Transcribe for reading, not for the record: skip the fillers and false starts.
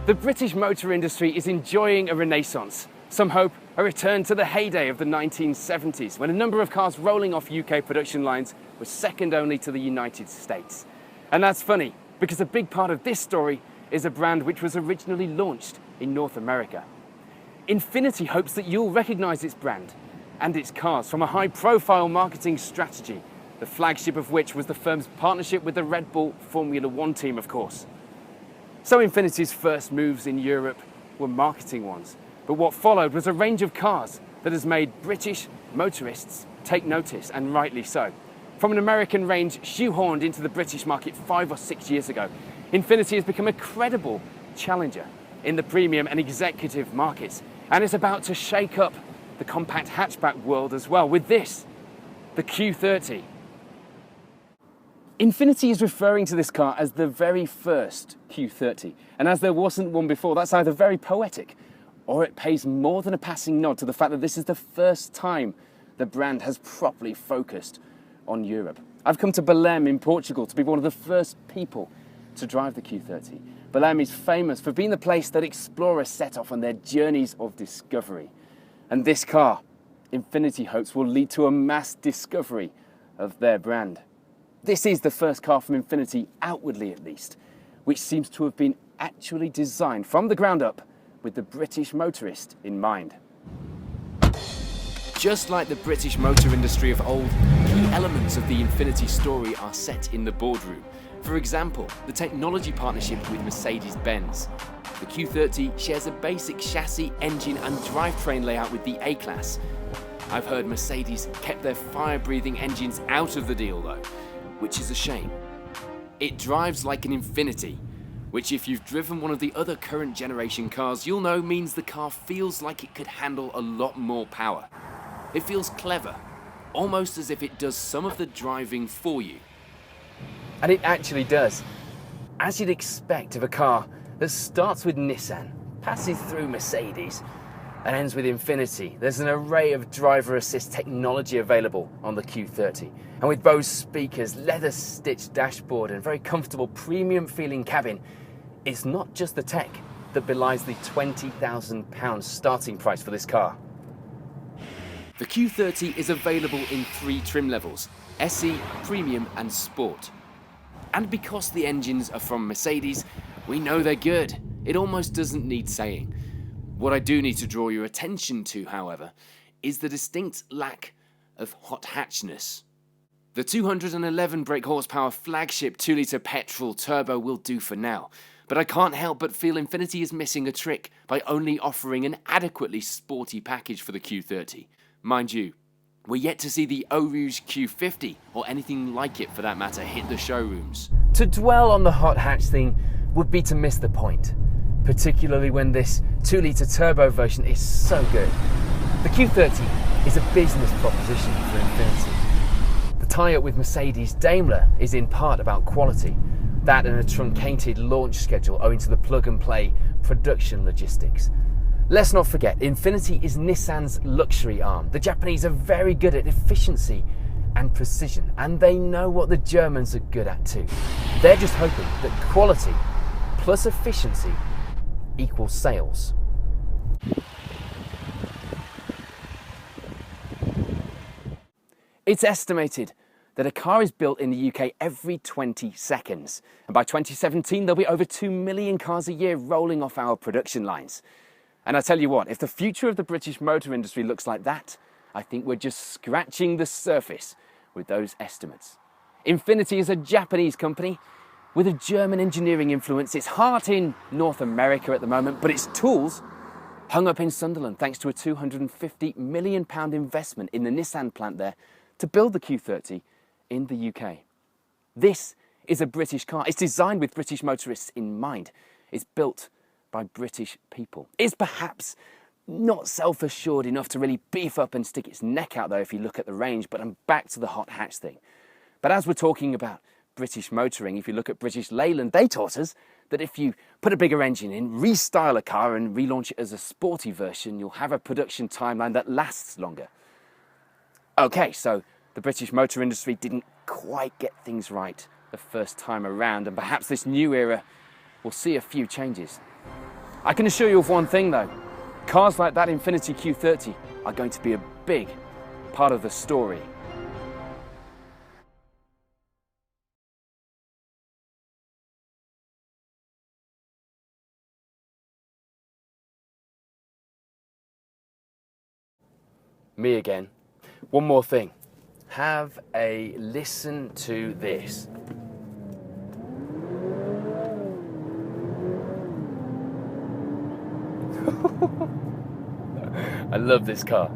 The British motor industry is enjoying a renaissance. Some hope a return to the heyday of the 1970s, when a number of cars rolling off UK production lines was second only to the United States. And that's funny, because a big part of this story is a brand which was originally launched in North America. Infiniti hopes that you'll recognise its brand and its cars from a high-profile marketing strategy, the flagship of which was the firm's partnership with the Red Bull Formula One team, of course. So Infiniti's first moves in Europe were marketing ones, but what followed was a range of cars that has made British motorists take notice, and rightly so. From an American range shoehorned into the British market 5 or 6 years ago, Infiniti has become a credible challenger in the premium and executive markets, and it's about to shake up the compact hatchback world as well with this, the Q30. Infiniti is referring to this car as the very first Q30, and as there wasn't one before, that's either very poetic or it pays more than a passing nod to the fact that this is the first time the brand has properly focused on Europe. I've come to Belém in Portugal to be one of the first people to drive the Q30. Belém is famous for being the place that explorers set off on their journeys of discovery. And this car, Infiniti hopes, will lead to a mass discovery of their brand. This is the first car from Infiniti, outwardly at least, which seems to have been actually designed from the ground up with the British motorist in mind. Just like the British motor industry of old, key elements of the Infiniti story are set in the boardroom. For example, the technology partnership with Mercedes-Benz. The Q30 shares a basic chassis, engine and drivetrain layout with the A-Class. I've heard Mercedes kept their fire-breathing engines out of the deal though, which is a shame. It drives like an Infiniti, which if you've driven one of the other current generation cars, you'll know means the car feels like it could handle a lot more power. It feels clever, almost as if it does some of the driving for you. And it actually does. As you'd expect of a car that starts with Nissan, passes through Mercedes, and ends with Infiniti, there's an array of driver assist technology available on the Q30. And with Bose speakers, leather-stitched dashboard and very comfortable premium-feeling cabin, it's not just the tech that belies the £20,000 starting price for this car. The Q30 is available in 3 trim levels, SE, Premium and Sport. And because the engines are from Mercedes, we know they're good. It almost doesn't need saying. What I do need to draw your attention to, however, is the distinct lack of hot hatchness. The 211 brake horsepower flagship 2-litre petrol turbo will do for now, but I can't help but feel Infiniti is missing a trick by only offering an adequately sporty package for the Q30. Mind you, we're yet to see the Eau Rouge Q50, or anything like it for that matter, hit the showrooms. To dwell on the hot hatch thing would be to miss the point, particularly when this 2-litre turbo version is so good. The Q30 is a business proposition for Infiniti. The tie-up with Mercedes-Daimler is in part about quality, that and a truncated launch schedule owing to the plug-and-play production logistics. Let's not forget, Infiniti is Nissan's luxury arm. The Japanese are very good at efficiency and precision, and they know what the Germans are good at too. They're just hoping that quality plus efficiency equals sales. It's estimated that a car is built in the UK every 20 seconds. And by 2017, there'll be over 2 million cars a year rolling off our production lines. And I tell you what, if the future of the British motor industry looks like that, I think we're just scratching the surface with those estimates. Infiniti is a Japanese company with a German engineering influence. Its heart in North America at the moment, but its tools hung up in Sunderland thanks to a £250 million investment in the Nissan plant there to build the Q30 in the UK. This is a British car. It's designed with British motorists in mind. It's built by British people. It's perhaps not self-assured enough to really beef up and stick its neck out though if you look at the range, but I'm back to the hot hatch thing. But as we're talking about British motoring, if you look at British Leyland, they taught us that if you put a bigger engine in, restyle a car and relaunch it as a sporty version, you'll have a production timeline that lasts longer. Okay, so the British motor industry didn't quite get things right the first time around, and perhaps this new era will see a few changes. I can assure you of one thing though, cars like that Infiniti Q30 are going to be a big part of the story. Me again. One more thing. Have a listen to this. I love this car.